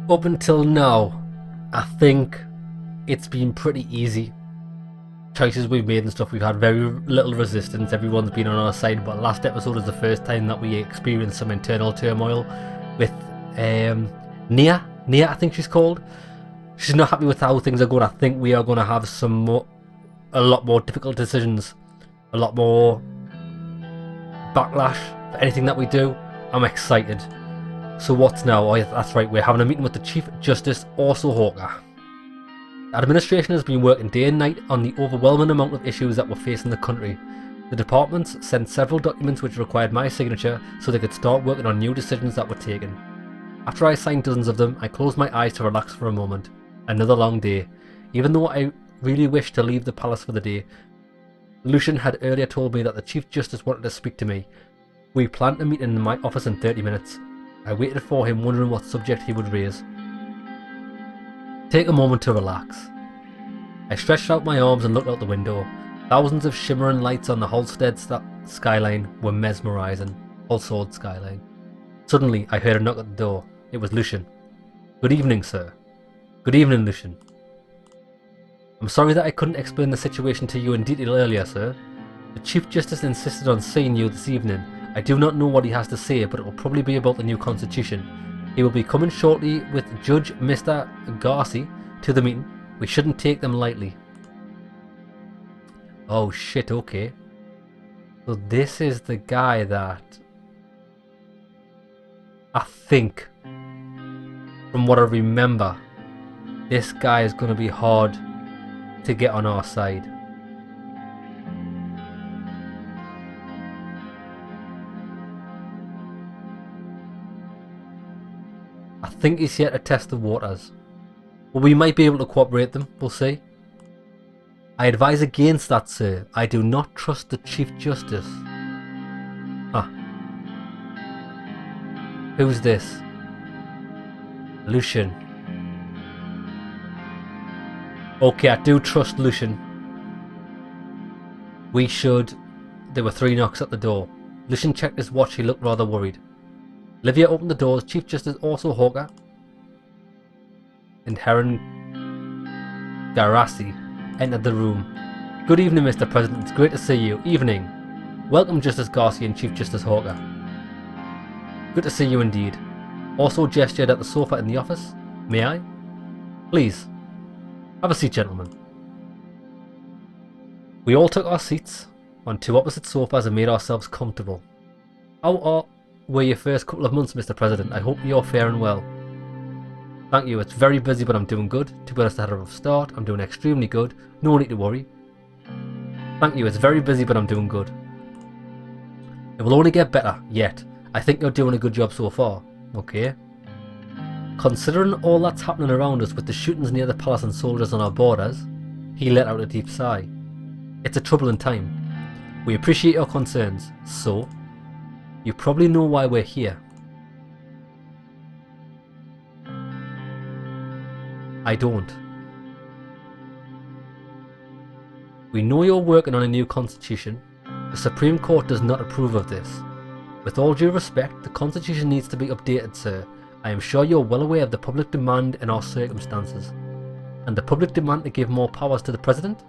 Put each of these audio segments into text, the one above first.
Up until now, I think it's been pretty easy. Choices we've made and stuff, we've had very little resistance, everyone's been on our side, but last episode was the first time that we experienced some internal turmoil with Nia, I think she's called. She's not happy with how things are going. I think we are going to have a lot more difficult decisions, a lot more backlash for anything that we do. I'm excited. So what's now? Oh, yeah, that's right, we're having a meeting with the Chief Justice, also Hawker. The administration has been working day and night on the overwhelming amount of issues that were facing the country. The departments sent several documents which required my signature so they could start working on new decisions that were taken. After I signed dozens of them, I closed my eyes to relax for a moment. Another long day. Even though I really wished to leave the palace for the day, Lucian had earlier told me that the Chief Justice wanted to speak to me. We planned a meeting in my office in 30 minutes. I waited for him, wondering what subject he would raise. Take a moment to relax. I stretched out my arms and looked out the window. Thousands of shimmering lights on the Halstead skyline were mesmerising. Halsword skyline. Suddenly, I heard a knock at the door. It was Lucian. Good evening, sir. Good evening, Lucian. I'm sorry that I couldn't explain the situation to you in detail earlier, sir. The Chief Justice insisted on seeing you this evening. I do not know what he has to say, but it will probably be about the new constitution. He will be coming shortly with Judge Mr. Garcia to the meeting. We shouldn't take them lightly. Oh shit, okay. So this is the guy that I think, from what I remember, this guy is going to be hard to get on our side. I think he's here to test the waters. But we might be able to cooperate them, we'll see. I advise against that, sir. I do not trust the Chief Justice. Huh. Who's this? Lucian. Okay, I do trust Lucian. We should... There were 3 knocks at the door. Lucian checked his watch, he looked rather worried. Olivia opened the doors. Chief Justice, also Hawker, and Heron Garasi entered the room. Good evening, Mr. President. It's great to see you. Evening. Welcome, Justice Garcia and Chief Justice Hawker. Good to see you indeed. Also gestured at the sofa in the office. May I? Please. Have a seat, gentlemen. We all took our seats on 2 opposite sofas and made ourselves comfortable. How were your first couple of months, Mr. President? I hope you're faring well. Thank you. It's very busy, but I'm doing good. To be honest, I had a rough start. I'm doing extremely good. No need to worry. Thank you. It's very busy, but I'm doing good. It will only get better, yet. I think you're doing a good job so far. Okay. Considering all that's happening around us with the shootings near the palace and soldiers on our borders, he let out a deep sigh. It's a troubling time. We appreciate your concerns. So, you probably know why we're here. I don't. We know you're working on a new constitution. The Supreme Court does not approve of this. With all due respect, the constitution needs to be updated, sir. I am sure you're well aware of the public demand in our circumstances. And the public demand to give more powers to the President?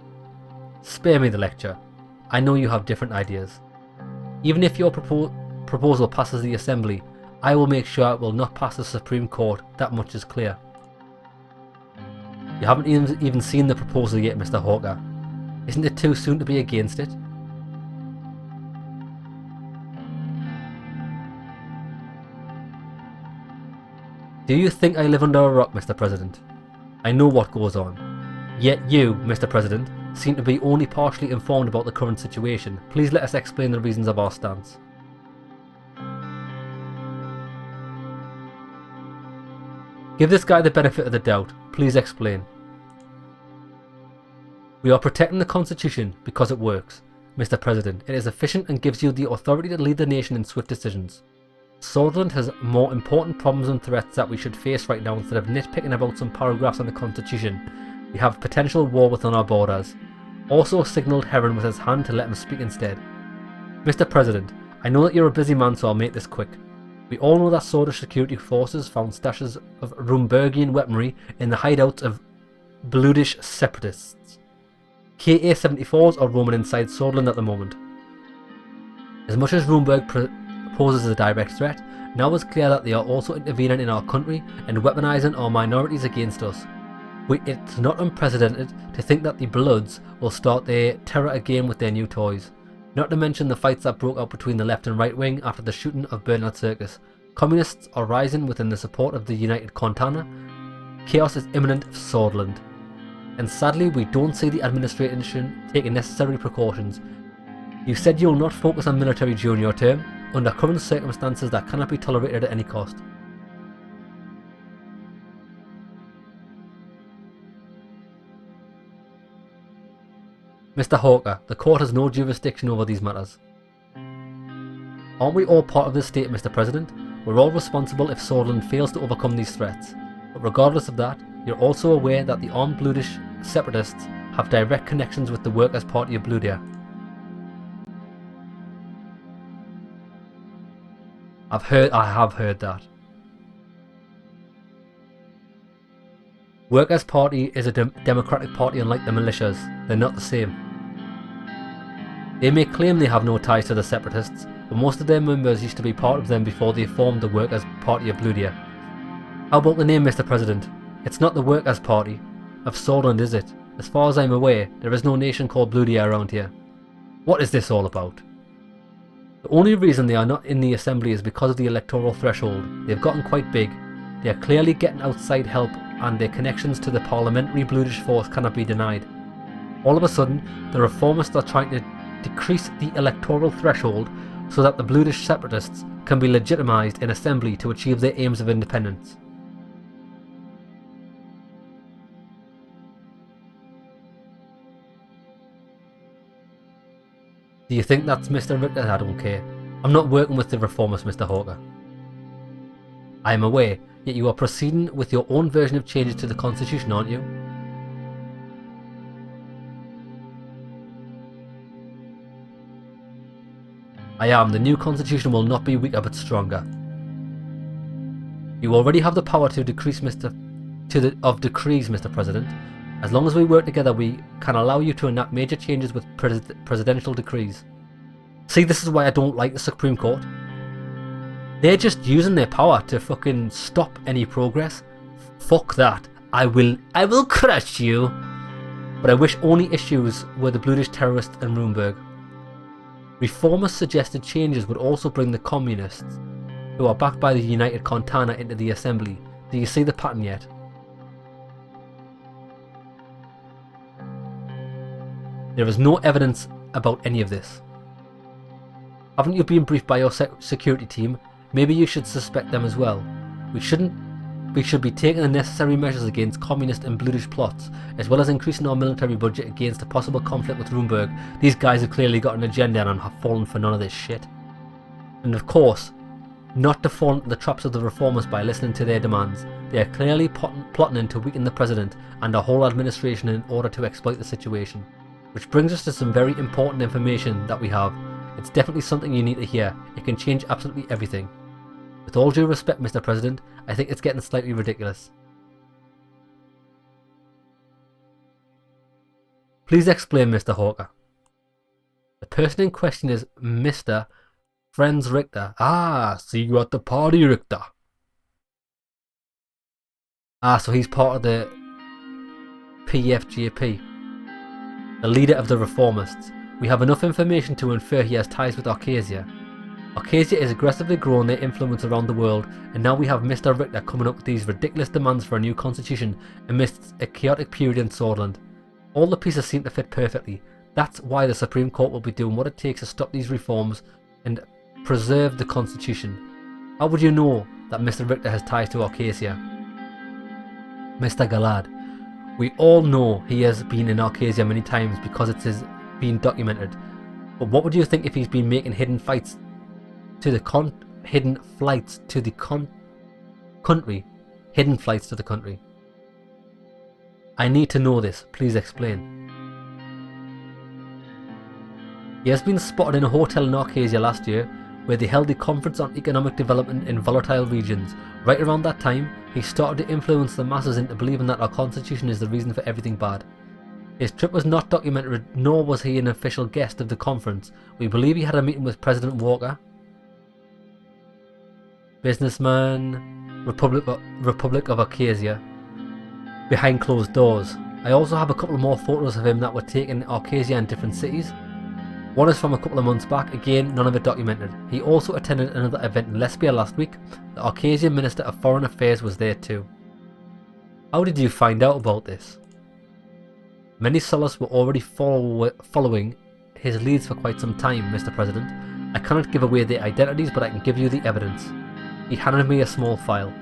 Spare me the lecture. I know you have different ideas. Even if your proposal passes the Assembly, I will make sure it will not pass the Supreme Court. That much is clear. You haven't even seen the proposal yet, Mr. Hawker. Isn't it too soon to be against it? Do you think I live under a rock, Mr. President? I know what goes on. Yet you, Mr. President, seem to be only partially informed about the current situation. Please let us explain the reasons of our stance. Give this guy the benefit of the doubt. Please explain. We are protecting the Constitution because it works, Mr. President. It is efficient and gives you the authority to lead the nation in swift decisions. Sutherland has more important problems and threats that we should face right now instead of nitpicking about some paragraphs in the Constitution. We have potential war within our borders. Also signalled Heron with his hand to let him speak instead. Mr. President, I know that you're a busy man, so I'll make this quick. We all know that Swedish security forces found stashes of Rumbergian weaponry in the hideouts of Bludish separatists. Ka-74s are roaming inside Sordland at the moment. As much as Rumberg poses a direct threat, now it's clear that they are also intervening in our country and weaponizing our minorities against us. It's not unprecedented to think that the Bloods will start their terror again with their new toys. Not to mention the fights that broke out between the left and right wing after the shooting of Bernard Circus. Communists are rising within the support of the United Contana. Chaos is imminent for Swordland. And sadly, we don't see the administration taking necessary precautions. You said you'll not focus on military during your term. Under current circumstances, that cannot be tolerated at any cost. Mr. Hawker, the court has no jurisdiction over these matters. Aren't we all part of this state, Mr. President? We're all responsible if Swordland fails to overcome these threats. But regardless of that, you're also aware that the armed Bludish separatists have direct connections with the Workers' Party of Bludia. I have heard that. Workers' Party is a democratic party unlike the militias. They're not the same. They may claim they have no ties to the separatists, but most of their members used to be part of them before they formed the Workers' Party of Bludia. How about the name, Mr. President? It's not the Workers' Party of Swordland, is it? As far as I'm aware, there is no nation called Bludia around here. What is this all about? The only reason they are not in the assembly is because of the electoral threshold. They've gotten quite big. They are clearly getting outside help, and their connections to the parliamentary Bludish force cannot be denied. All of a sudden, the reformists are trying to decrease the electoral threshold so that the Bludish separatists can be legitimised in assembly to achieve their aims of independence. Do you think that's Mr. Richter? I don't care. I'm not working with the reformers, Mr. Hawker. I am aware, yet you are proceeding with your own version of changes to the Constitution, aren't you? I am. The new Constitution will not be weaker but stronger. You already have the power to decrease decrees, Mr. President. As long as we work together, we can allow you to enact major changes with presidential decrees. See, this is why I don't like the Supreme Court. They're just using their power to fucking stop any progress. Fuck that. I will crush you. But I wish only issues were the Bludish terrorists and Rumberg. Reformers suggested changes would also bring the communists, who are backed by the United Contana, into the assembly. Do you see the pattern yet? There is no evidence about any of this. Haven't you been briefed by your security team? Maybe you should suspect them as well. We should be taking the necessary measures against communist and Bludish plots, as well as increasing our military budget against a possible conflict with Rumberg. These guys have clearly got an agenda and have fallen for none of this shit. And of course, not to fall into the traps of the reformers by listening to their demands. They are clearly plotting to weaken the president and our whole administration in order to exploit the situation. Which brings us to some very important information that we have. It's definitely something you need to hear. It can change absolutely everything. With all due respect, Mr. President, I think it's getting slightly ridiculous. Please explain, Mr. Hawker. The person in question is Mr. Franz Richter. Ah, see you at the party, Richter. Ah, so he's part of the PFJP. The leader of the reformists. We have enough information to infer he has ties with Arcasia. Arcasia is aggressively growing their influence around the world, and now we have Mr. Richter coming up with these ridiculous demands for a new constitution amidst a chaotic period in Swordland. All the pieces seem to fit perfectly. That's why the Supreme Court will be doing what it takes to stop these reforms and preserve the constitution. How would you know that Mr. Richter has ties to Arcasia? Mr. Galad. We all know he has been in Arcasia many times because it has been documented. But what would you think if he's been making hidden flights to the country? Hidden flights to the country. I need to know this. Please explain. He has been spotted in a hotel in Arcasia last year where they held a conference on economic development in volatile regions. Right around that time, he started to influence the masses into believing that our constitution is the reason for everything bad. His trip was not documented, nor was he an official guest of the conference. We believe he had a meeting with President Walker, businessman, Republic of Arcasia, behind closed doors. I also have a couple more photos of him that were taken in Arcasia in different cities. One is from a couple of months back, again none of it documented. He also attended another event in Lesbia last week. The Arcasian Minister of Foreign Affairs was there too. How did you find out about this? Many sellers were already following his leads for quite some time, Mr. President. I cannot give away their identities, but I can give you the evidence. He handed me a small file.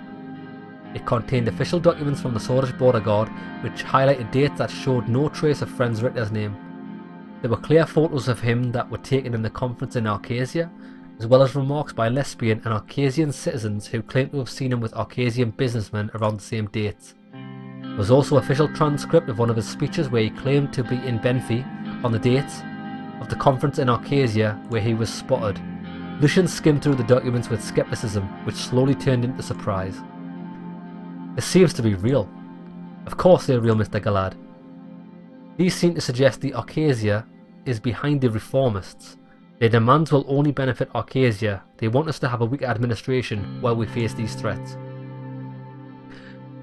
It contained official documents from the Swedish border guard, which highlighted dates that showed no trace of Friend Richter's name. There were clear photos of him that were taken in the conference in Arcasia, as well as remarks by lesbian and Arcasian citizens who claimed to have seen him with Arcasian businessmen around the same dates. There was also official transcript of one of his speeches where he claimed to be in Benfi on the dates of the conference in Arcasia where he was spotted. Lucian skimmed through the documents with skepticism, which slowly turned into surprise. This seems to be real. Of course they're real, Mr. Galad. These seem to suggest the Arcasia is behind the reformists. Their demands will only benefit Arcasia. They want us to have a weak administration while we face these threats.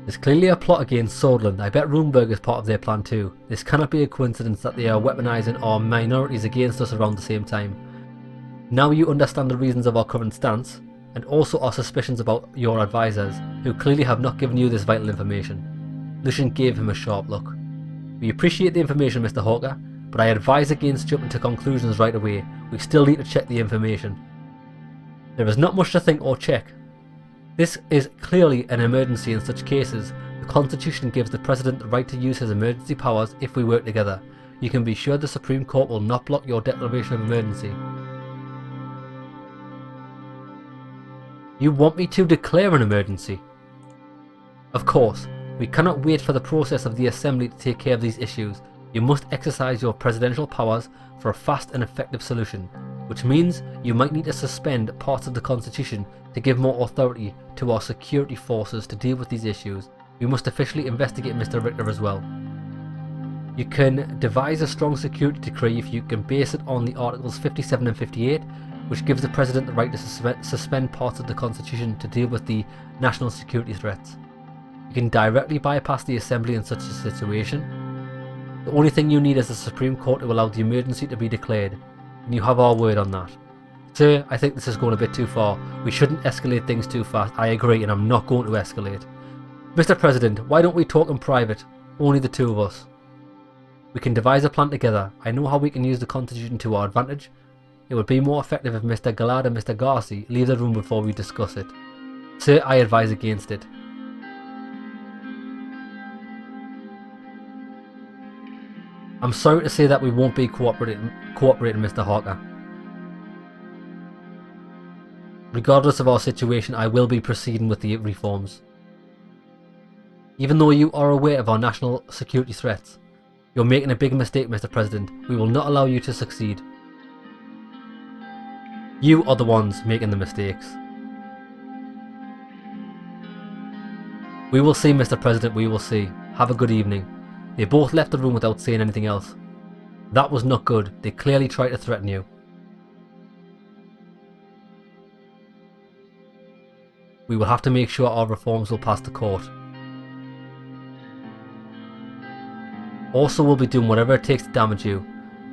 There's clearly a plot against Swordland. I bet Runeberg is part of their plan too. This cannot be a coincidence that they are weaponizing our minorities against us around the same time. Now you understand the reasons of our current stance, and also our suspicions about your advisors, who clearly have not given you this vital information. Lucian gave him a sharp look. We appreciate the information, Mr. Hawker, but I advise against jumping to conclusions right away. We still need to check the information. There is not much to think or check. This is clearly an emergency. In such cases, the Constitution gives the President the right to use his emergency powers if we work together. You can be sure the Supreme Court will not block your declaration of emergency. You want me to declare an emergency? Of course, we cannot wait for the process of the Assembly to take care of these issues. You must exercise your presidential powers for a fast and effective solution, which means you might need to suspend parts of the Constitution to give more authority to our security forces to deal with these issues. We must officially investigate Mr. Richter as well. You can devise a strong security decree if you can base it on the Articles 57 and 58, which gives the President the right to suspend parts of the Constitution to deal with the national security threats. You can directly bypass the Assembly in such a situation. The only thing you need is the Supreme Court to allow the emergency to be declared, and you have our word on that. Sir, I think this is going a bit too far. We shouldn't escalate things too fast. I agree, and I'm not going to escalate. Mr. President, why don't we talk in private? Only the two of us. We can devise a plan together. I know how we can use the Constitution to our advantage. It would be more effective if Mr. Galad and Mr. Garci leave the room before we discuss it. Sir, I advise against it. I'm sorry to say that we won't be cooperating, Mr. Hawker. Regardless of our situation, I will be proceeding with the reforms. Even though you are aware of our national security threats, you're making a big mistake, Mr. President. We will not allow you to succeed. You are the ones making the mistakes. We will see, Mr. President, we will see. Have a good evening. They both left the room without saying anything else. That was not good. They clearly tried to threaten you. We will have to make sure our reforms will pass the court. Also, we'll be doing whatever it takes to damage you.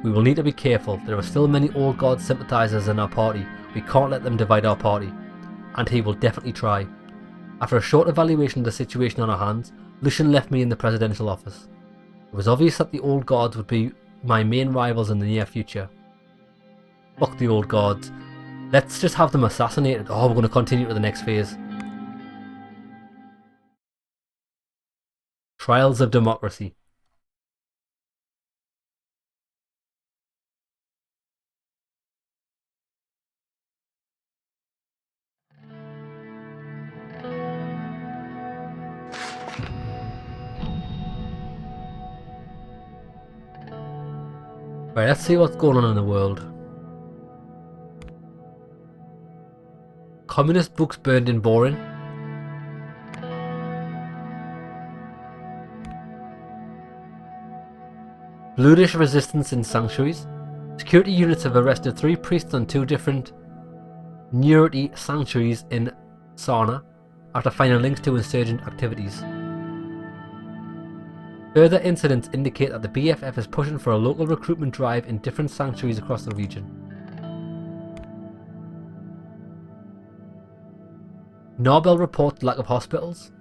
We will need to be careful. There are still many old guard sympathisers in our party. We can't let them divide our party. And he will definitely try. After a short evaluation of the situation on our hands, Lucian left me in the presidential office. It was obvious that the old guards would be my main rivals in the near future. Fuck the old guards. Let's just have them assassinated. Oh, we're going to continue to the next phase. Trials of Democracy. Right, let's see what's going on in the world. Communist books burned in boring. Bloodish resistance in sanctuaries. Security units have arrested 3 priests on 2 different Neurity sanctuaries in Sarna after finding links to insurgent activities. Further incidents indicate that the BFF is pushing for a local recruitment drive in different sanctuaries across the region. Nobel reports lack of hospitals.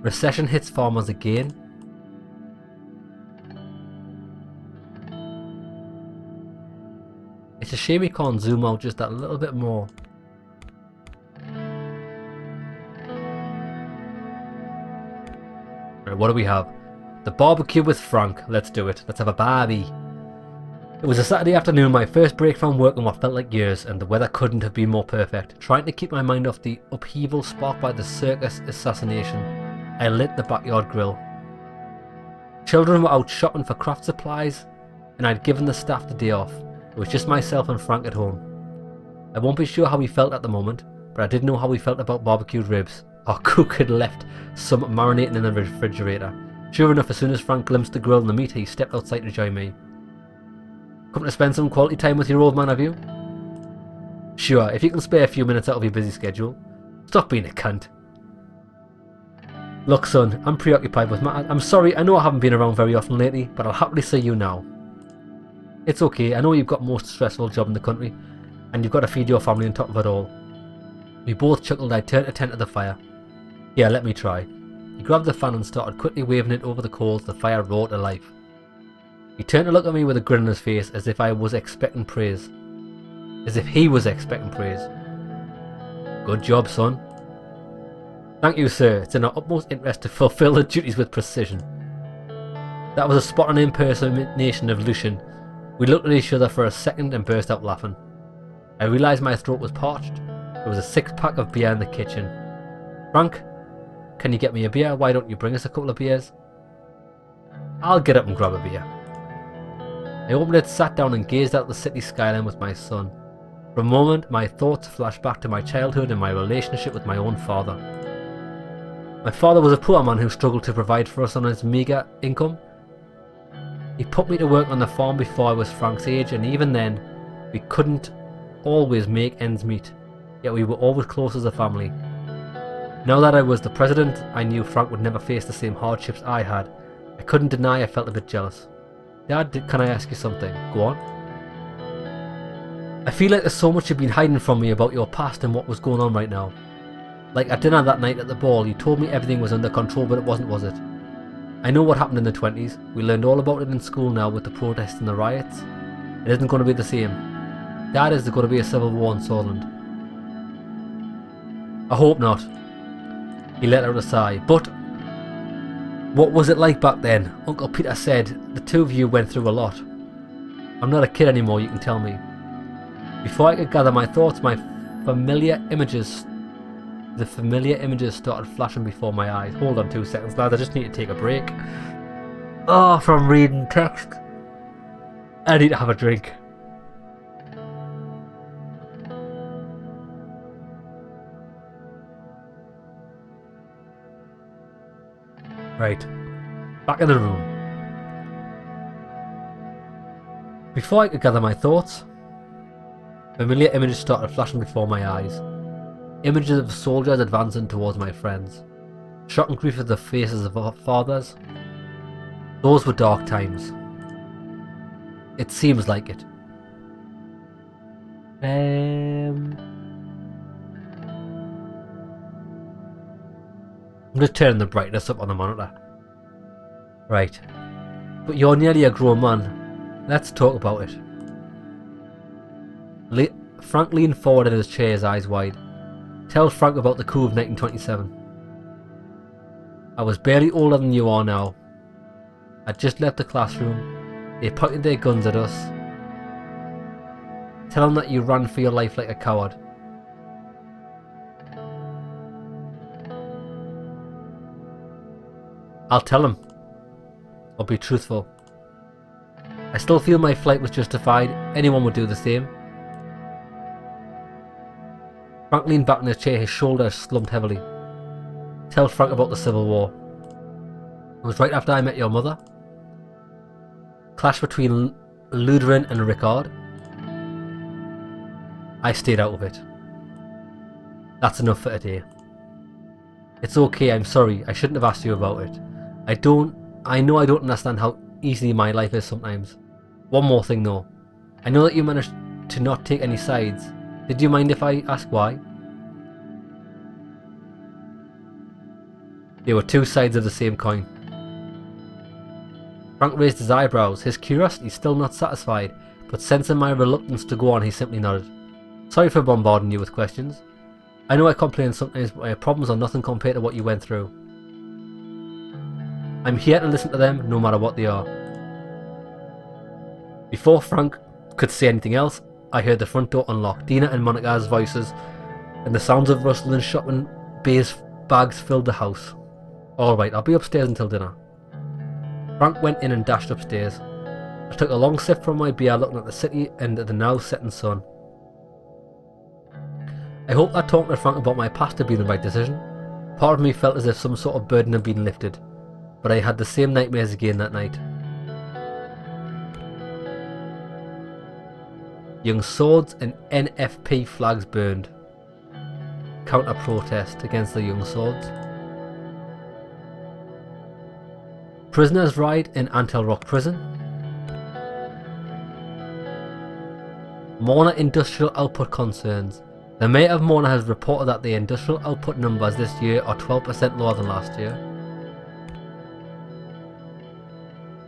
Recession hits farmers again. It's a shame we can't zoom out just that little bit more. Right, what do we have? The barbecue with Frank. Let's do it. Let's have a barbie. It was a Saturday afternoon, my first break from work in what felt like years, and the weather couldn't have been more perfect. Trying to keep my mind off the upheaval sparked by the circus assassination, I lit the backyard grill. Children were out shopping for craft supplies, and I'd given the staff the day off. It was just myself and Frank at home. I won't be sure how we felt at the moment, but I did know how we felt about barbecued ribs. Our cook had left some marinating in the refrigerator. Sure enough, as soon as Frank glimpsed the grill and the meat, he stepped outside to join me. Come to spend some quality time with your old man, have you? Sure, if you can spare a few minutes out of your busy schedule. Stop being a cunt. Look son, I'm preoccupied with I'm sorry, I know I haven't been around very often lately, but I'll happily see you now. It's okay, I know you've got the most stressful job in the country, and you've got to feed your family on top of it all. We both chuckled. I turned to tend to the fire. Yeah, let me try. He grabbed the fan and started quickly waving it over the coals. The fire roared to life. He turned to look at me with a grin on his face, as if I was expecting praise. As if he was expecting praise. Good job, son. Thank you, sir. It's in our utmost interest to fulfill the duties with precision. That was a spot-on impersonation of Lucian. We looked at each other for a second and burst out laughing. I realised my throat was parched. There was a 6-pack of beer in the kitchen. Frank, can you get me a beer? Why don't you bring us a couple of beers? I'll get up and grab a beer. I opened it, sat down and gazed out the city skyline with my son. For a moment, my thoughts flashed back to my childhood and my relationship with my own father. My father was a poor man who struggled to provide for us on his meagre income. He put me to work on the farm before I was Frank's age, and even then, we couldn't always make ends meet, yet we were always close as a family. Now that I was the president, I knew Frank would never face the same hardships I had. I couldn't deny I felt a bit jealous. Dad, can I ask you something? Go on. I feel like there's so much you've been hiding from me about your past and what was going on right now. Like at dinner that night at the ball, you told me everything was under control, but it wasn't, was it? I know what happened in the 20s. We learned all about it in school now with the protests and the riots. It isn't going to be the same. Dad, is there going to be a civil war in Scotland? I hope not. He let out a sigh. But what was it like back then? Uncle Peter said the two of you went through a lot. I'm not a kid anymore, you can tell me. Before I could gather my thoughts, the familiar images started flashing before my eyes. Hold on 2 seconds, lads, I just need to take a break. Oh, from reading text. I need to have a drink. Right, back in the room. Before I could gather my thoughts, familiar images started flashing before my eyes. Images of soldiers advancing towards my friends. Shock and grief of the faces of our fathers. Those were dark times. It seems like it. I'm just turning the brightness up on the monitor. Right. But you're nearly a grown man. Let's talk about it. Frank leaned forward in his chair, his eyes wide. Tell Frank about the coup of 1927. I was barely older than you are now. I'd just left the classroom. They pointed their guns at us. Tell them that you ran for your life like a coward. I'll tell him. I'll be truthful. I still feel my flight was justified. Anyone would do the same. Frank leaned back in his chair, his shoulders slumped heavily. Tell Frank about the Civil War. It was right after I met your mother. Clash between Suzerain and Richter. I stayed out of it. That's enough for today. It's okay, I'm sorry, I shouldn't have asked you about it. I know I don't understand how easy my life is sometimes. One more thing though. I know that you managed to not take any sides. Did you mind if I ask why? There were two sides of the same coin. Frank raised his eyebrows, his curiosity still not satisfied, but sensing my reluctance to go on, he simply nodded. Sorry for bombarding you with questions. I know I complain sometimes, but my problems are nothing compared to what you went through. I'm here to listen to them, no matter what they are. Before Frank could say anything else, I heard the front door unlock, Dina and Monica's voices, and the sounds of rustling shopping bags filled the house. Alright, I'll be upstairs until dinner. Frank went in and dashed upstairs. I took a long sip from my beer, looking at the city and the now setting sun. I hoped that talking to Frank about my past had been the right decision. Part of me felt as if some sort of burden had been lifted, but I had the same nightmares again that night. Young swords and NFP flags burned. Counter-protest against the young swords. Prisoners riot in Antel Rock prison. Morna industrial output concerns. The mayor of Morna has reported that the industrial output numbers this year are 12% lower than last year.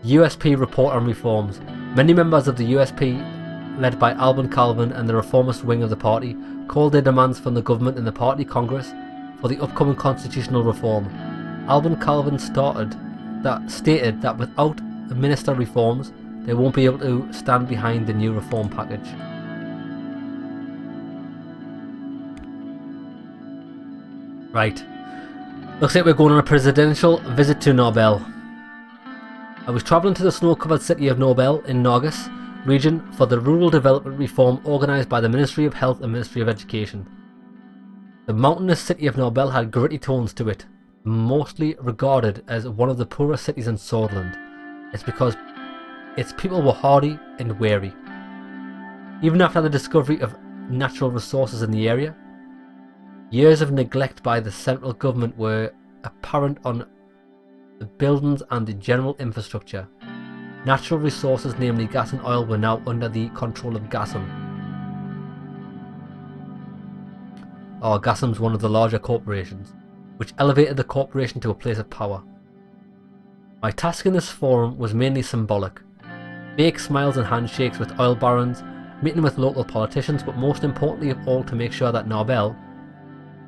USP report on reforms. Many members of the USP, led by Alban Calvin and the reformist wing of the party, called their demands from the government and the party congress for the upcoming constitutional reform. Alban Calvin stated that without ministerial reforms, they won't be able to stand behind the new reform package. Right, looks like we're going on a presidential visit to Nobel. I was travelling to the snow-covered city of Nobel in Nagas region for the rural development reform organised by the Ministry of Health and Ministry of Education. The mountainous city of Nobel had gritty tones to it, mostly regarded as one of the poorest cities in Swordsland. It's because its people were hardy and wary. Even after the discovery of natural resources in the area, years of neglect by the central government were apparent on the buildings and the general infrastructure. Natural resources, namely gas and oil, were now under the control of Gasum. Gasum's one of the larger corporations, which elevated the corporation to a place of power. My task in this forum was mainly symbolic. Fake smiles and handshakes with oil barons, meeting with local politicians, but most importantly of all to make sure that Nobel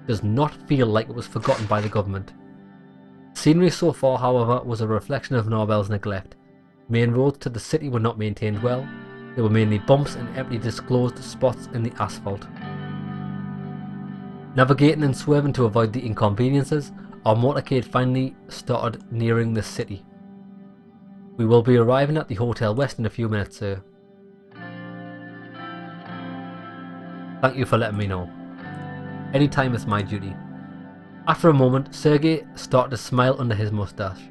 does not feel like it was forgotten by the government. Scenery so far, however, was a reflection of Nobel's neglect. Main roads to the city were not maintained well. There were mainly bumps and empty disclosed spots in the asphalt. Navigating and swerving to avoid the inconveniences, our motorcade finally started nearing the city. We will be arriving at the Hotel West in a few minutes, sir. Thank you for letting me know. Any time is my duty. After a moment, Sergei started to smile under his moustache.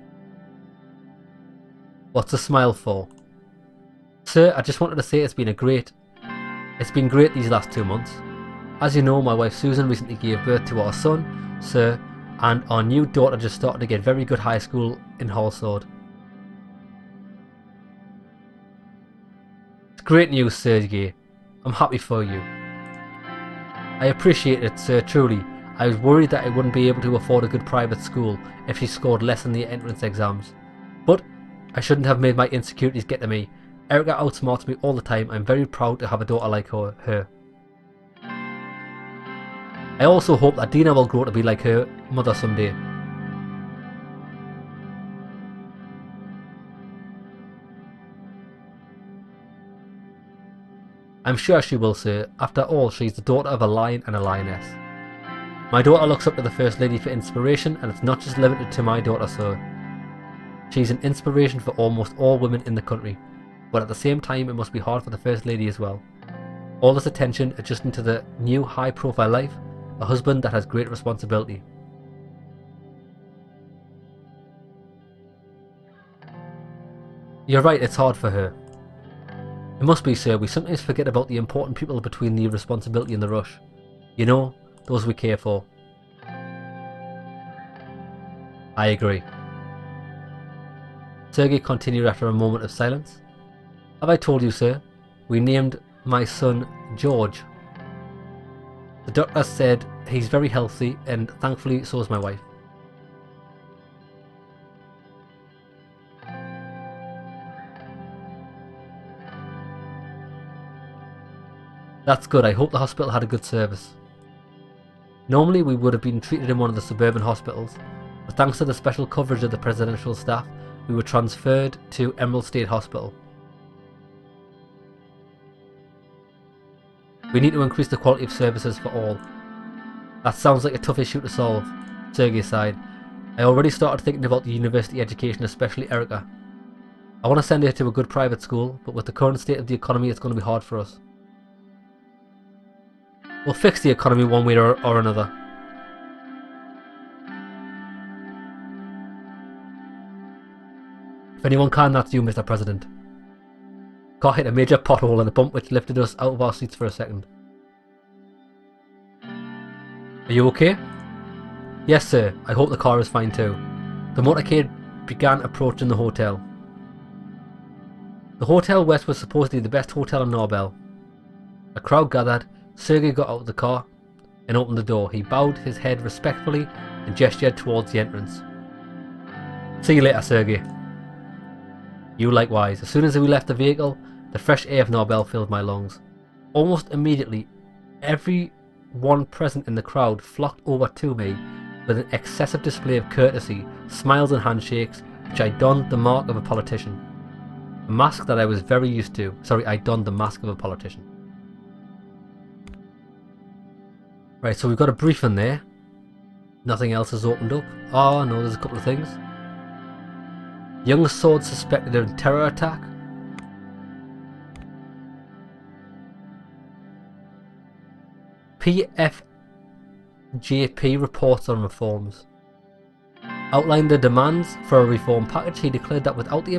What's a smile for? Sir, I just wanted to say it's been great these last 2 months. As you know, my wife Susan recently gave birth to our son, sir, and our new daughter just started to get very good high school in Hallsword. It's great news, Sergei. I'm happy for you. I appreciate it, sir, truly. I was worried that I wouldn't be able to afford a good private school if she scored less in the entrance exams. But I shouldn't have made my insecurities get to me. Erica outsmarts me all the time. I'm very proud to have a daughter like her. I also hope that Dina will grow to be like her mother someday. I'm sure she will, sir. After all, she's the daughter of a lion and a lioness. My daughter looks up to the First Lady for inspiration, and it's not just limited to my daughter, sir. She's an inspiration for almost all women in the country. but at the same time it must be hard for the First Lady as well. All this attention adjusting to the new high-profile life, a husband that has great responsibility. You're right, it's hard for her. It must be, sir. We sometimes forget about the important people between the responsibility and the rush. You know, those we care for. I agree. Sergei continued after a moment of silence. Have I told you, sir? We named my son George. The doctor said he's very healthy, and thankfully so is my wife. That's good. I hope the hospital had a good service. Normally we would have been treated in one of the suburban hospitals, but thanks to the special coverage of the presidential staff, we were transferred to Emerald State Hospital. We need to increase the quality of services for all. That sounds like a tough issue to solve, Sergei sighed. I already started thinking about the university education, especially Erica. I want to send her to a good private school, but with the current state of the economy it's going to be hard for us. We'll fix the economy one way or another. If anyone can, that's you, Mr. President. Car hit a major pothole and a bump which lifted us out of our seats for a second. Are you okay? Yes, sir. I hope the car is fine too. The motorcade began approaching the hotel. The Hotel West was supposedly the best hotel in Nobel. A crowd gathered. Sergei got out of the car and opened the door. He bowed his head respectfully and gestured towards the entrance. See you later, Sergei. You likewise. As soon as we left the vehicle, the fresh air of Nobel filled my lungs. Almost immediately, everyone present in the crowd flocked over to me with an excessive display of courtesy, smiles and handshakes, which I donned the mark of a politician. A mask that I was very used to. Sorry, I donned the mask of a politician. Right, so we've got a briefing there. Nothing else has opened up. Oh no, there's a couple of things. Young sword suspected of terror attack. PFJP reports on reforms. Outlined the demands for a reform package. He declared that without the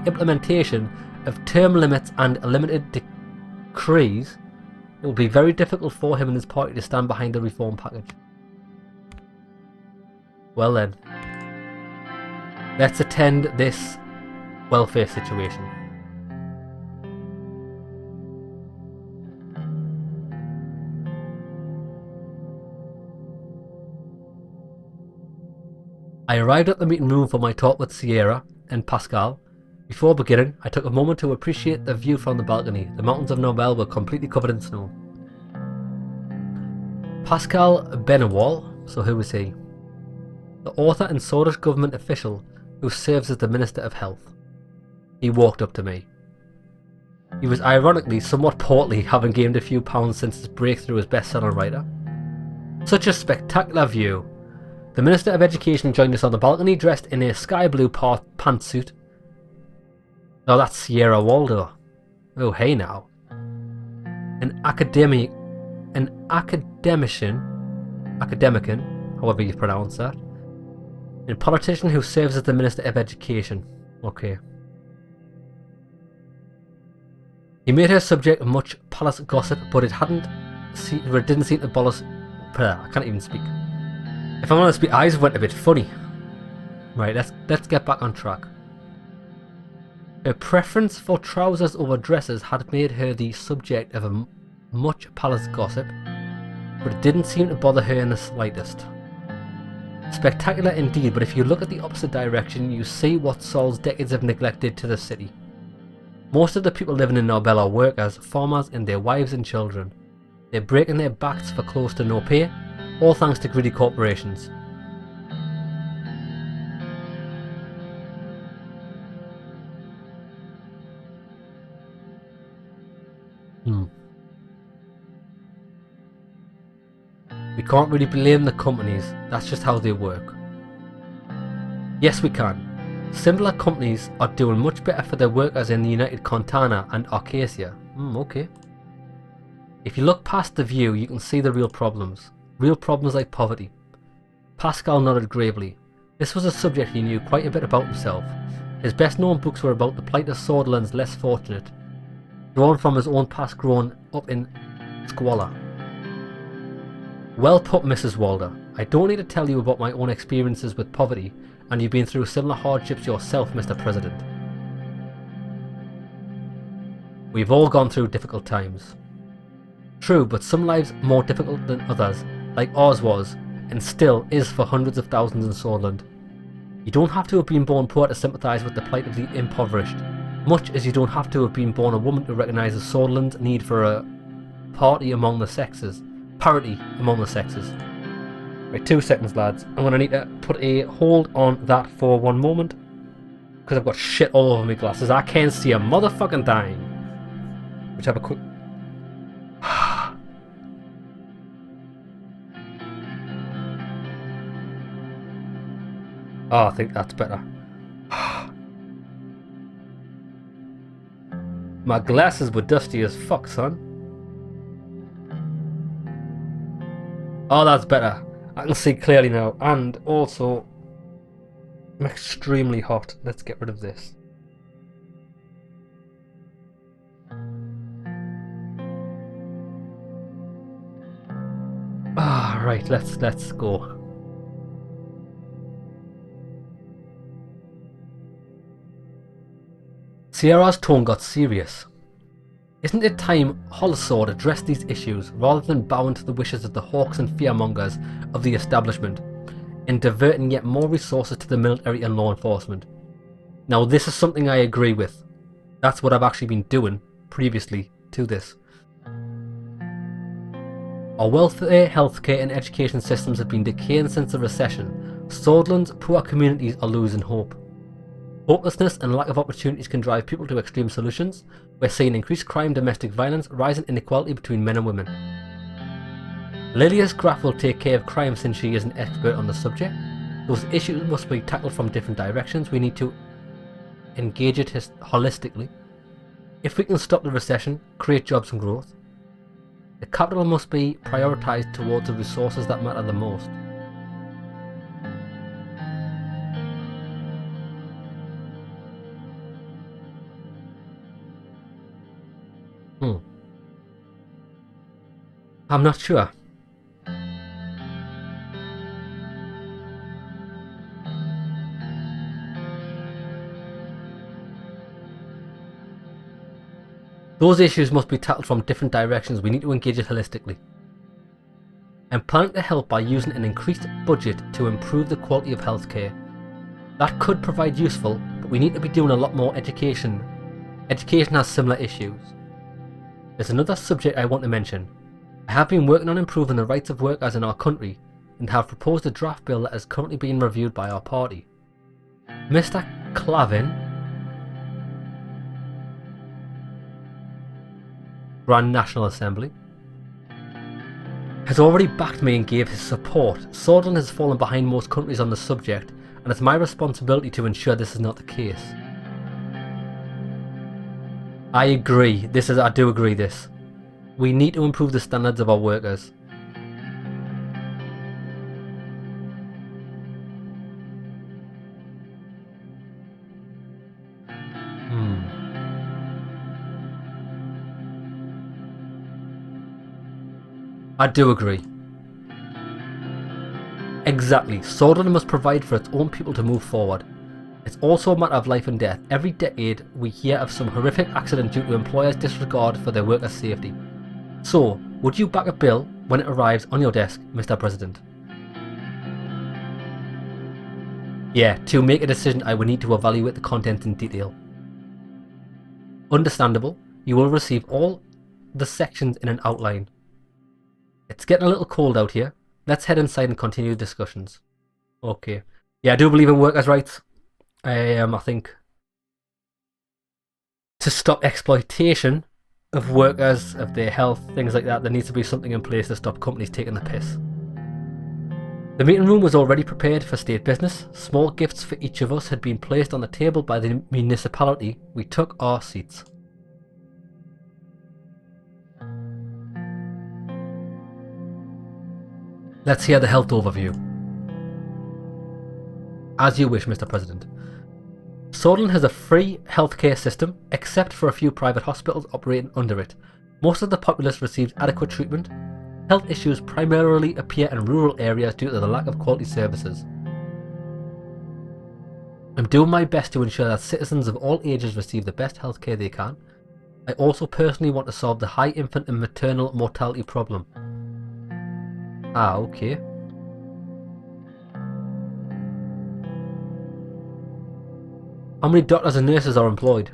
implementation of term limits and limited decrees, it will be very difficult for him and his party to stand behind the reform package. Well then, let's attend this welfare situation. I arrived at the meeting room for my talk with Sierra and Pascal. Before beginning, I took a moment to appreciate the view from the balcony. The mountains of Nobel were completely covered in snow. Pascal Benawal, so who is he? The author and Swedish government official who serves as the Minister of Health. He walked up to me. He was ironically somewhat portly, having gained a few pounds since his breakthrough as best-selling writer. Such a spectacular view. The Minister of Education joined us on the balcony, dressed in a sky blue pantsuit. Oh, that's Sierra Waldo. Oh, hey now. An academician, however you pronounce that. A politician who serves as the Minister of Education. Okay. He made her subject of much palace gossip, but it didn't seem to abolish. I can't even speak. If I'm honest, my eyes went a bit funny. Right, let's get back on track. Her preference for trousers over dresses had made her the subject of much palace gossip, but it didn't seem to bother her in the slightest. Spectacular indeed, but if you look at the opposite direction, you see what Sol's decades of neglect did to the city. Most of the people living in Nobel are workers, farmers and their wives and children. They're breaking their backs for close to no pay, all thanks to greedy corporations. We can't really blame the companies, that's just how they work. Yes, we can. Similar companies are doing much better for their workers in the United Contana and Arcasia. Okay. If you look past the view, you can see the real problems. Real problems like poverty. Pascal nodded gravely. This was a subject he knew quite a bit about himself. His best known books were about the plight of Swordsland's less fortunate, drawn from his own past growing up in squalor. Well put, Mrs. Walder. I don't need to tell you about my own experiences with poverty, and you've been through similar hardships yourself, Mr. President. We've all gone through difficult times. True, but some lives more difficult than others, like ours was, and still is for hundreds of thousands in Swordsland. You don't have to have been born poor to sympathise with the plight of the impoverished, much as you don't have to have been born a woman to recognise the Swordsland's need for a parity among the sexes. Right, 2 seconds, lads. I'm going to need to put a hold on that for one moment, because I've got shit all over my glasses. I can't see a motherfucking thing. Which have a quick... Oh, I think that's better. My glasses were dusty as fuck, son. Oh, that's better. I can see clearly now. And also, I'm extremely hot. Let's get rid of this. Ah, right. Let's go. Sierra's tone got serious. Isn't it time Hollisord addressed these issues rather than bowing to the wishes of the hawks and fearmongers of the establishment, and diverting yet more resources to the military and law enforcement? Now, this is something I agree with. That's what I've actually been doing previously to this. Our welfare, healthcare and education systems have been decaying since the recession. Swordsland's poor communities are losing hope. Hopelessness and lack of opportunities can drive people to extreme solutions. We're seeing increased crime, domestic violence, rising inequality between men and women. Lilia's graph will take care of crime since she is an expert on the subject. Those issues must be tackled from different directions. We need to engage it holistically. If we can stop the recession, create jobs and growth, the capital must be prioritised towards the resources that matter the most. I'm not sure. Those issues must be tackled from different directions. We need to engage it holistically. I'm planning to help by using an increased budget to improve the quality of healthcare. That could provide useful, but we need to be doing a lot more education. Education has similar issues. There's another subject I want to mention. I have been working on improving the rights of workers in our country and have proposed a draft bill that is currently being reviewed by our party. Mr. Clavin, Grand National Assembly, has already backed me and gave his support. Swordsland has fallen behind most countries on the subject, and it's my responsibility to ensure this is not the case. I agree. I do agree this. We need to improve the standards of our workers. I do agree. Exactly. Swordsland must provide for its own people to move forward. It's also a matter of life and death. Every decade we hear of some horrific accident due to employers' disregard for their workers' safety. So, would you back a bill when it arrives on your desk, Mr. President? Yeah, to make a decision I would need to evaluate the content in detail. Understandable. You will receive all the sections in an outline. It's getting a little cold out here. Let's head inside and continue discussions. Okay. Yeah, I do believe in workers' rights. I think to stop exploitation of workers, of their health, things like that, there needs to be something in place to stop companies taking the piss. The meeting room was already prepared for state business. Small gifts for each of us had been placed on the table by the municipality. We took our seats. Let's hear the health overview. As you wish, Mr. President. Sutherland has a free healthcare system, except for a few private hospitals operating under it. Most of the populace receives adequate treatment. Health issues primarily appear in rural areas due to the lack of quality services. I'm doing my best to ensure that citizens of all ages receive the best healthcare they can. I also personally want to solve the high infant and maternal mortality problem. Ah, okay. How many doctors and nurses are employed?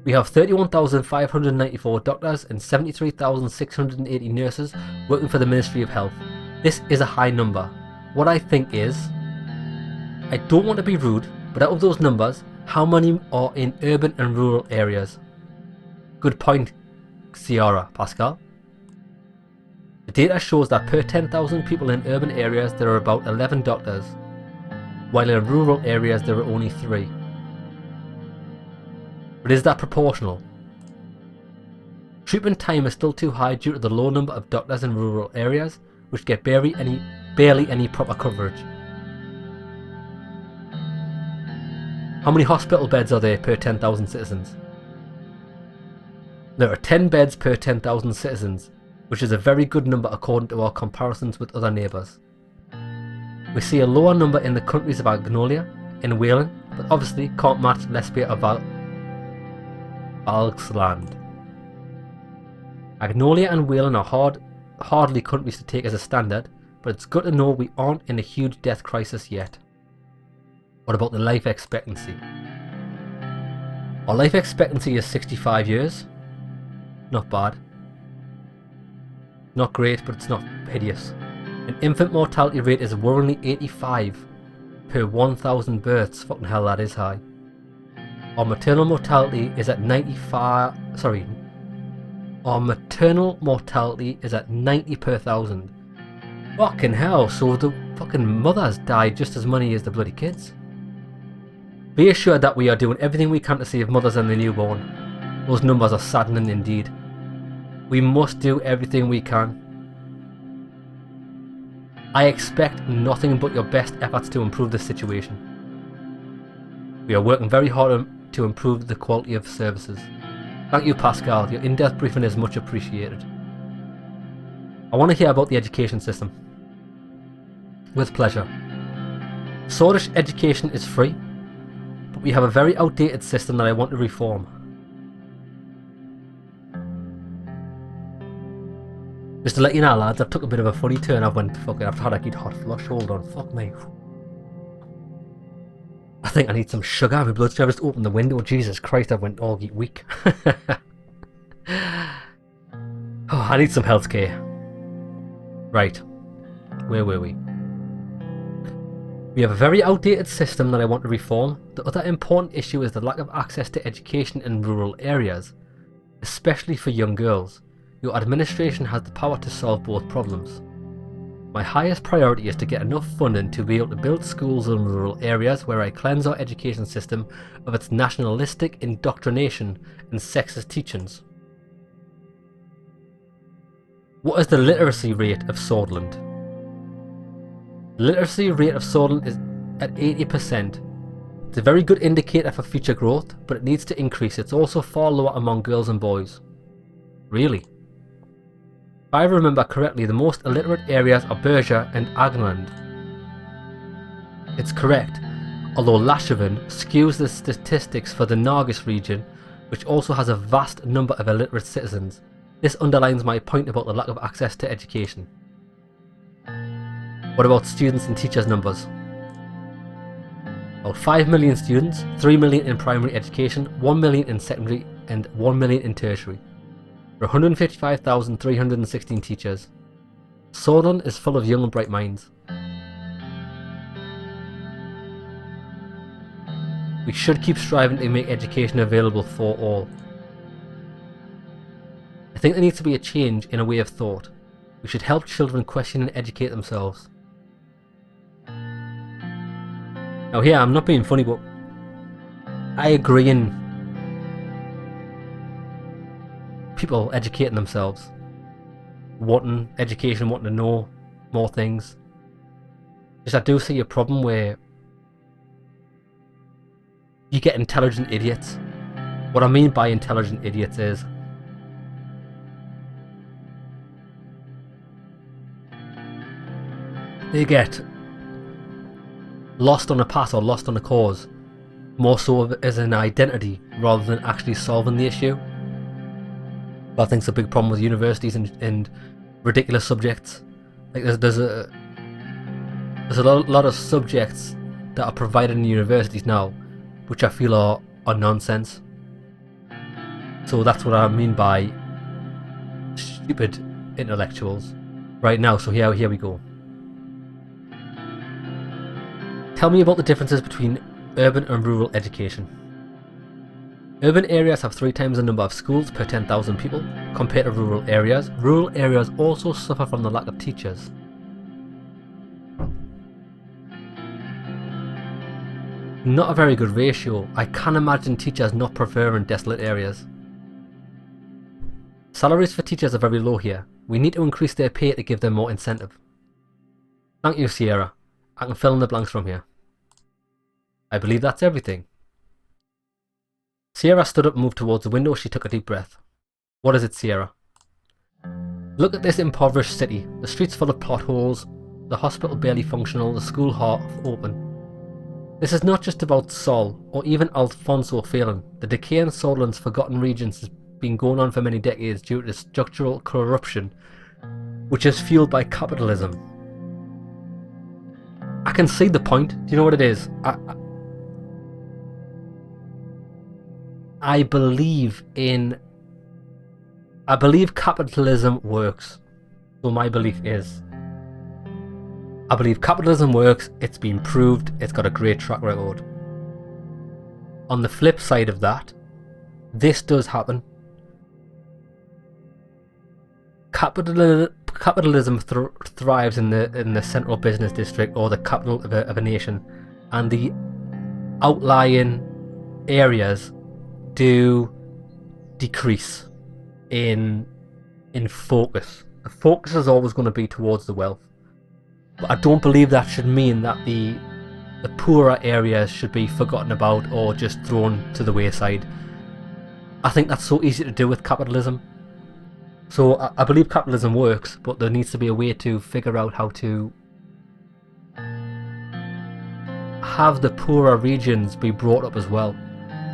We have 31,594 doctors and 73,680 nurses working for the Ministry of Health. This is a high number. What I think is, I don't want to be rude, but out of those numbers, how many are in urban and rural areas? Good point, Ciara Pascal. The data shows that per 10,000 people in urban areas there are about 11 doctors, while in rural areas there are only 3. But is that proportional? Treatment time is still too high due to the low number of doctors in rural areas, which get barely any proper coverage. How many hospital beds are there per 10,000 citizens? There are 10 beds per 10,000 citizens, which is a very good number according to our comparisons with other neighbours. We see a lower number in the countries of Agnolia and Wales, but obviously can't match Lesbia or Valksland. Agnolia and Wales are hardly countries to take as a standard, but it's good to know we aren't in a huge death crisis yet. What about the life expectancy? Our life expectancy is 65 years. Not bad. Not great, but it's not hideous. An infant mortality rate is worryingly 85 per 1,000 births. Fucking hell, that is high. Our maternal mortality is at 95. Our maternal mortality is at 90 per 1,000. Fucking hell, so the fucking mothers died just as many as the bloody kids. Be assured that we are doing everything we can to save mothers and the newborn. Those numbers are saddening indeed. We must do everything we can. I expect nothing but your best efforts to improve the situation. We are working very hard to improve the quality of services. Thank you, Pascal. Your in-depth briefing is much appreciated. I want to hear about the education system. With pleasure. Swedish education is free, but we have a very outdated system that I want to reform. Just to let you know, lads, I've took a bit of a funny turn. I've had a hot flush. Hold on, fuck me. I think I need some sugar. My blood sugar just opened the window. Jesus Christ, I went all weak. Oh, I need some healthcare. Right, where were we? We have a very outdated system that I want to reform. The other important issue is the lack of access to education in rural areas, especially for young girls. Your administration has the power to solve both problems. My highest priority is to get enough funding to be able to build schools in rural areas where I cleanse our education system of its nationalistic indoctrination and sexist teachings. What is the literacy rate of Sutherland? The literacy rate of Sutherland is at 80%. It's a very good indicator for future growth, but it needs to increase. It's also far lower among girls and boys. Really? If I remember correctly, the most illiterate areas are Berger and Agland. It's correct, although Lashaven skews the statistics for the Nargis region, which also has a vast number of illiterate citizens. This underlines my point about the lack of access to education. What about students and teachers numbers? About 5 million students, 3 million in primary education, 1 million in secondary and 1 million in tertiary. There are 155,316 teachers. Sutherland is full of young and bright minds. We should keep striving to make education available for all. I think there needs to be a change in a way of thought. We We should help children question and educate themselves. Now here, I'm not being funny, but I agree in people educating themselves. Wanting education, wanting to know more things. Just I do see a problem where you get intelligent idiots. What I mean by intelligent idiots is they get lost on a path or lost on a cause, more so as an identity rather than actually solving the issue. But I think it's a big problem with universities and ridiculous subjects. Like there's a lot of subjects that are provided in universities now, which I feel are nonsense. So that's what I mean by stupid intellectuals right now. So here we go. Tell me about the differences between urban and rural education. Urban areas have 3 times the number of schools per 10,000 people compared to rural areas. Rural areas also suffer from the lack of teachers. Not a very good ratio. I can imagine teachers not preferring desolate areas. Salaries for teachers are very low here. We need to increase their pay to give them more incentive. Thank you, Sierra. I can fill in the blanks from here. I believe that's everything. Sierra stood up and moved towards the window. She took a deep breath. What is it, Sierra? Look at this impoverished city. The streets full of potholes, the hospital barely functional, the school half open. This is not just about Sol, or even Alfonso failing. The decay in Solon's forgotten regions has been going on for many decades due to structural corruption, which is fueled by capitalism. I can see the point. Do you know what it is? I believe capitalism works. So my belief is, I believe capitalism works, it's been proved, it's got a great track record. On the flip side of that, this does happen. Capitalism thrives in the central business district or the capital of a nation, and the outlying areas do decrease in focus. The focus is always going to be towards the wealth. But I don't believe that should mean that the poorer areas should be forgotten about or just thrown to the wayside. I think that's so easy to do with capitalism. So I believe capitalism works, but there needs to be a way to figure out how to have the poorer regions be brought up as well.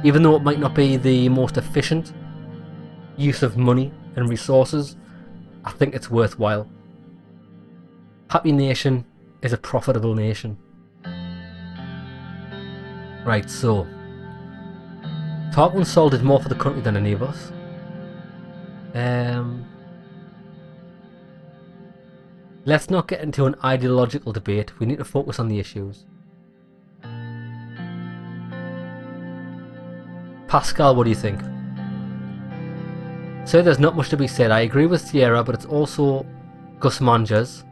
Even though it might not be the most efficient use of money and resources, I think it's worthwhile. Happy nation is a profitable nation. Right, so Tarquin and Sol did more for the country than any of us. Let's not get into an ideological debate. We need to focus on the issues. Pascal, what do you think? So there's not much to be said. I agree with Sierra, but it's also Gus Manja's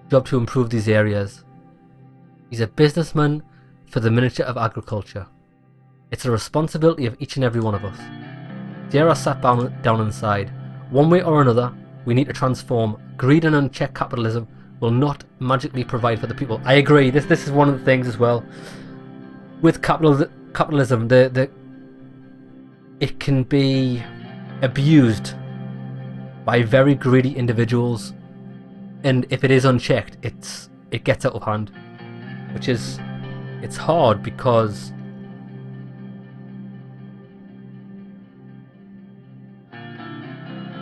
job to improve these areas. He's a businessman for the Ministry of Agriculture. It's a responsibility of each and every one of us. Sierra sat down inside. One way or another, we need to transform. Greed and unchecked capitalism will not magically provide for the people. I agree. This is one of the things as well. With capitalism, it can be abused by very greedy individuals, and if it is unchecked, it gets out of hand, which is, it's hard because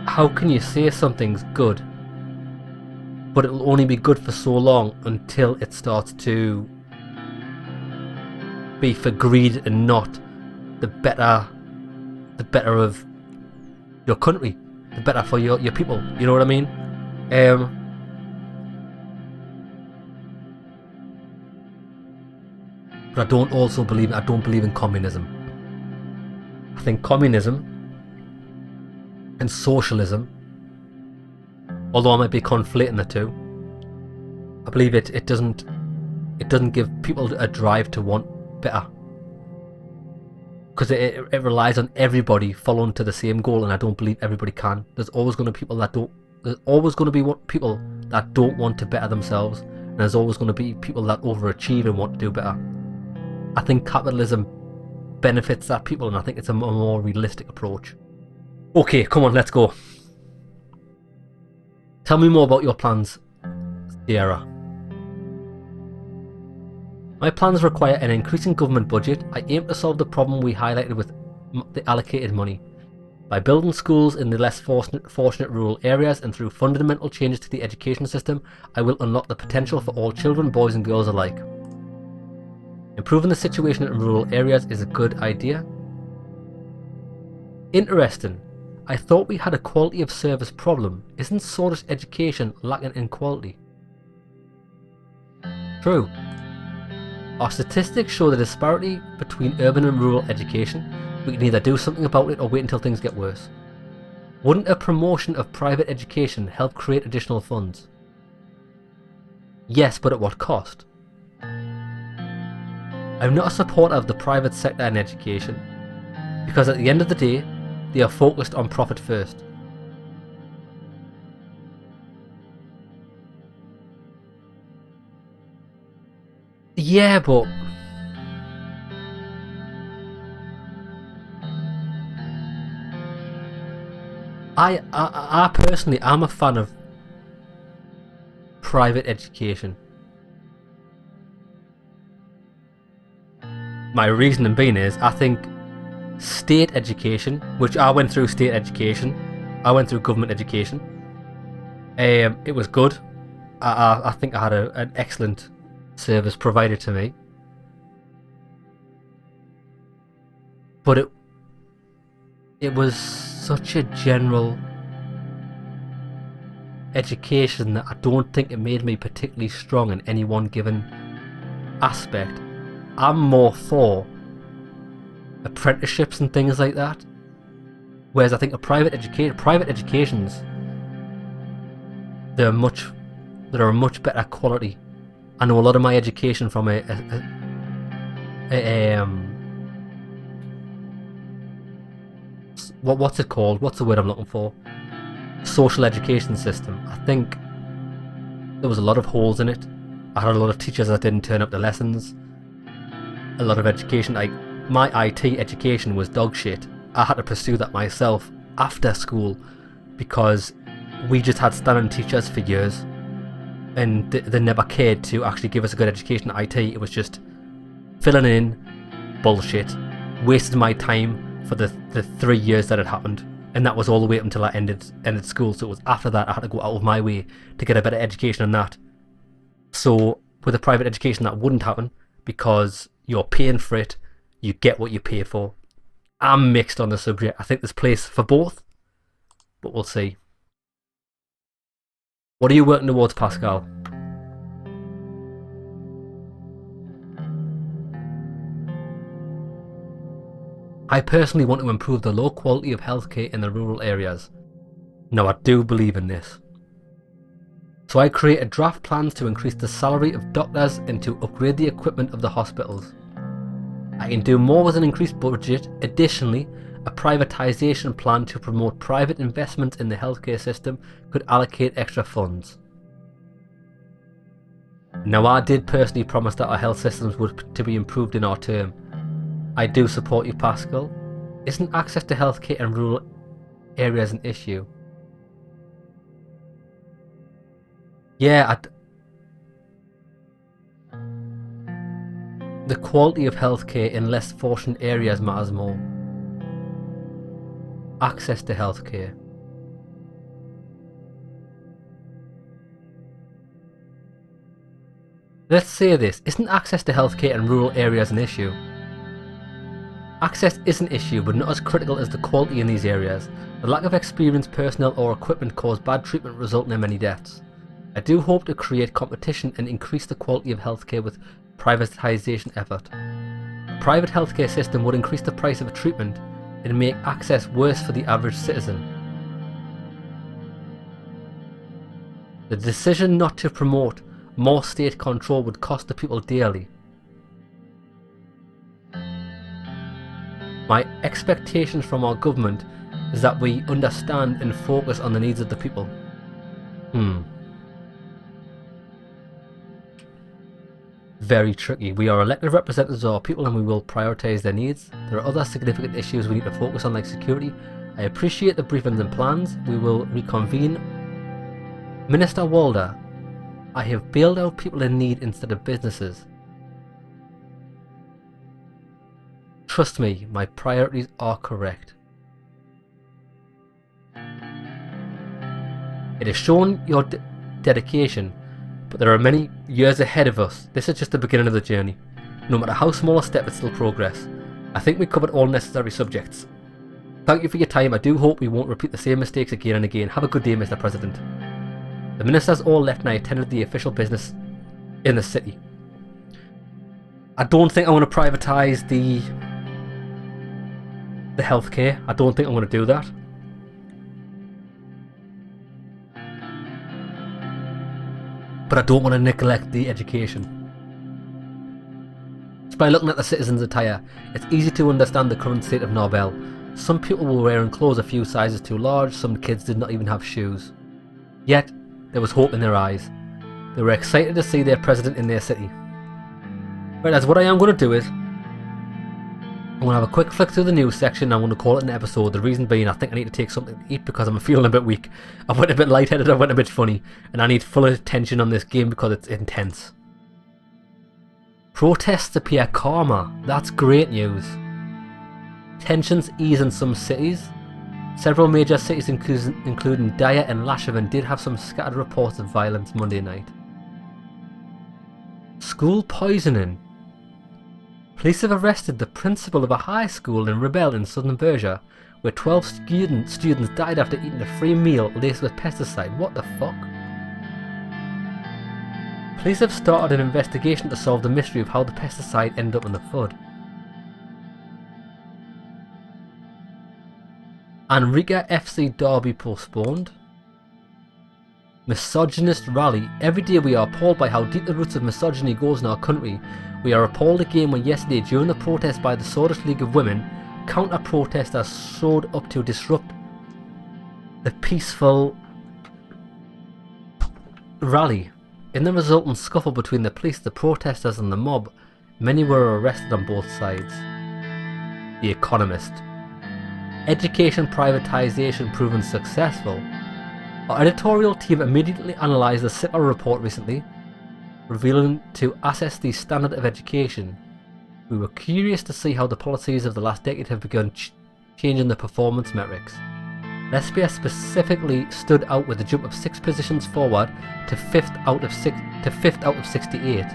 how can you say something's good, but it'll only be good for so long until it starts to be for greed and not the better of your country, the better for your people. You know what I mean? But I don't believe in communism. I think communism and socialism Although I might be conflating the two, I believe it doesn't give people a drive to want better, because it relies on everybody following to the same goal, and I don't believe everybody can. There's always going to be people that don't. There's always going to be people that don't want to better themselves, and there's always going to be people that overachieve and want to do better. I think capitalism benefits that people, and I think it's a more realistic approach. Okay, come on, let's go. Tell me more about your plans, Sierra. My plans require an increasing government budget. I aim to solve the problem we highlighted with the allocated money. By building schools in the less fortunate rural areas and through fundamental changes to the education system, I will unlock the potential for all children, boys and girls alike. Improving the situation in rural areas is a good idea. Interesting. I thought we had a quality of service problem. Isn't Scottish education lacking in quality? True. Our statistics show the disparity between urban and rural education. We can either do something about it or wait until things get worse. Wouldn't a promotion of private education help create additional funds? Yes, but at what cost? I'm not a supporter of the private sector in education, because at the end of the day, they are focused on profit first. Yeah, but I personally, I'm a fan of private education. My reasoning being is, I think state education, which I went through state education, I went through government education. It was good. I think I had an excellent service provided to me, but it was such a general education that I don't think it made me particularly strong in any one given aspect. I'm more for apprenticeships and things like that, whereas I think private educations, they're a much better quality. I know a lot of my education from what's it called? What's the word I'm looking for? Social education system. I think there was a lot of holes in it. I had a lot of teachers that didn't turn up to lessons. A lot of education, like my IT education was dog shit. I had to pursue that myself after school because we just had standing teachers for years, and they never cared to actually give us a good education at IT. It was just filling in bullshit, wasted my time for the 3 years that had happened, and that was all the way up until I ended school. So it was after that I had to go out of my way to get a better education than that. So with a private education, that wouldn't happen because you're paying for it, you get what you pay for. I'm mixed on the subject. I think there's place for both, but we'll see. What are you working towards, Pascal? I personally want to improve the low quality of healthcare in the rural areas. Now, I do believe in this. So I created draft plans to increase the salary of doctors and to upgrade the equipment of the hospitals. I can do more with an increased budget. Additionally, a privatisation plan to promote private investments in the healthcare system could allocate extra funds. Now, I did personally promise that our health systems would to be improved in our term. I do support you, Pascal. Isn't access to healthcare in rural areas an issue? Yeah, the quality of healthcare in less fortunate areas matters more. Access to healthcare. Let's say this, isn't access to healthcare in rural areas an issue? Access is an issue, but not as critical as the quality in these areas. The lack of experienced personnel or equipment cause bad treatment, resulting in many deaths. I do hope to create competition and increase the quality of healthcare with privatisation effort. A private healthcare system would increase the price of a treatment and make access worse for the average citizen. The decision not to promote more state control would cost the people dearly. My expectations from our government is that we understand and focus on the needs of the people. Very tricky. We are elected representatives of our people and we will prioritise their needs. There are other significant issues we need to focus on, like security. I appreciate the briefings and plans. We will reconvene. Minister Walder, I have bailed out people in need instead of businesses. Trust me, my priorities are correct. It has shown your dedication, but there are many years ahead of us. This is just the beginning of the journey. No matter how small a step, it's still progress. I think we covered all necessary subjects. Thank you for your time. I do hope we won't repeat the same mistakes again and again. Have a good day, Mr. President. The ministers all left and I attended the official business in the city. I don't think I want to privatise the healthcare. I don't think I'm going to do that. But I don't want to neglect the education. Just by looking at the citizens' attire, it's easy to understand the current state of Nobel. Some people were wearing clothes a few sizes too large, some kids did not even have shoes. Yet, there was hope in their eyes. They were excited to see their president in their city. Right, that's what I am going to do is, I'm going to have a quick flick through the news section and I'm going to call it an episode. The reason being, I think I need to take something to eat because I'm feeling a bit weak. I went a bit lightheaded, I went a bit funny, and I need full attention on this game because it's intense. Protests appear calmer. That's great news. Tensions ease in some cities. Several major cities including Dyer and Lashaven did have some scattered reports of violence Monday night. School poisoning. Police have arrested the principal of a high school in Rebel in southern Persia, where 12 students died after eating a free meal laced with pesticide. What the fuck? Police have started an investigation to solve the mystery of how the pesticide ended up in the food. And Richter FC derby postponed. Misogynist rally. Every day we are appalled by how deep the roots of misogyny goes in our country. We are appalled again when yesterday, during the protest by the Swedish League of Women, counter-protesters showed up to disrupt the peaceful rally. In the resultant scuffle between the police, the protesters and the mob, many were arrested on both sides. The Economist. Education privatisation proven successful. Our editorial team immediately analysed the SIPA report recently, revealing to assess the standard of education. We were curious to see how the policies of the last decade have begun changing the performance metrics. Lesbia specifically stood out with a jump of 6 positions forward to 5th out of 68.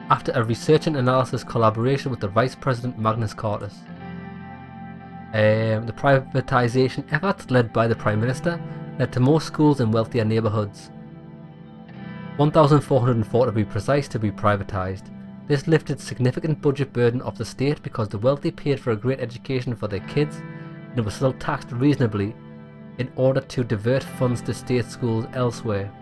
After a research and analysis collaboration with the Vice President Magnus Cartus. The privatisation efforts led by the Prime Minister led to more schools in wealthier neighbourhoods. 1,404 to be precise to be privatised. This lifted significant budget burden off the state because the wealthy paid for a great education for their kids and it was still taxed reasonably in order to divert funds to state schools elsewhere.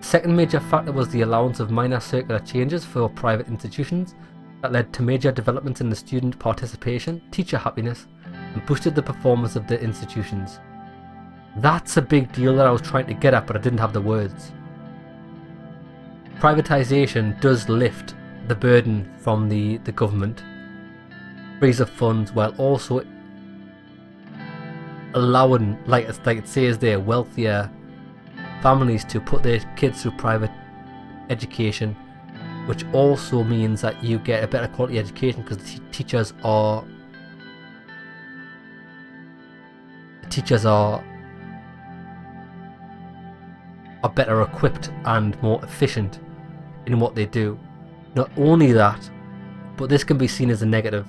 Second major factor was the allowance of minor circular changes for private institutions that led to major developments in the student participation, teacher happiness, and boosted the performance of the institutions. That's a big deal that I was trying to get at, but I didn't have the words. Privatisation does lift the burden from the government, frees up funds while also allowing, like it says there, wealthier families to put their kids through private education, which also means that you get a better quality education because the teachers are better equipped and more efficient in what they do. Not only that, but this can be seen as a negative.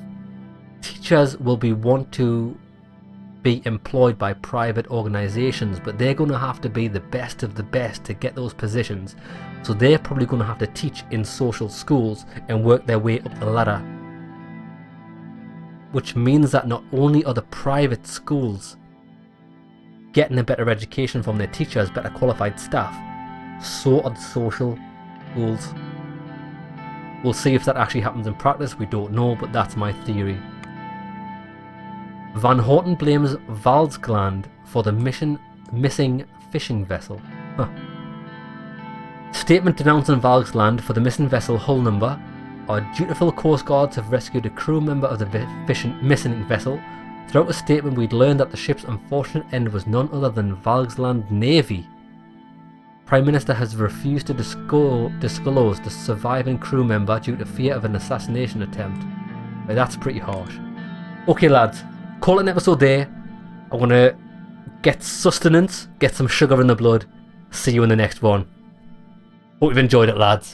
Teachers will want to be employed by private organisations, but they're going to have to be the best of the best to get those positions. So they're probably going to have to teach in social schools and work their way up the ladder. Which means that not only are the private schools getting a better education from their teachers, better qualified staff. So are the social goals. We'll see if that actually happens in practice, we don't know, but that's my theory. Van Horten blames Valsgland for the missing fishing vessel. Huh. Statement denouncing Valsgland for the missing vessel hull number. Our dutiful Coast Guards have rescued a crew member of the missing vessel. Throughout the statement we'd learned that the ship's unfortunate end was none other than Valsgland Navy. Prime Minister has refused to disclose the surviving crew member due to fear of an assassination attempt. Well, that's pretty harsh. Okay lads, call it an episode there. I want to get sustenance, get some sugar in the blood. See you in the next one. Hope you've enjoyed it lads.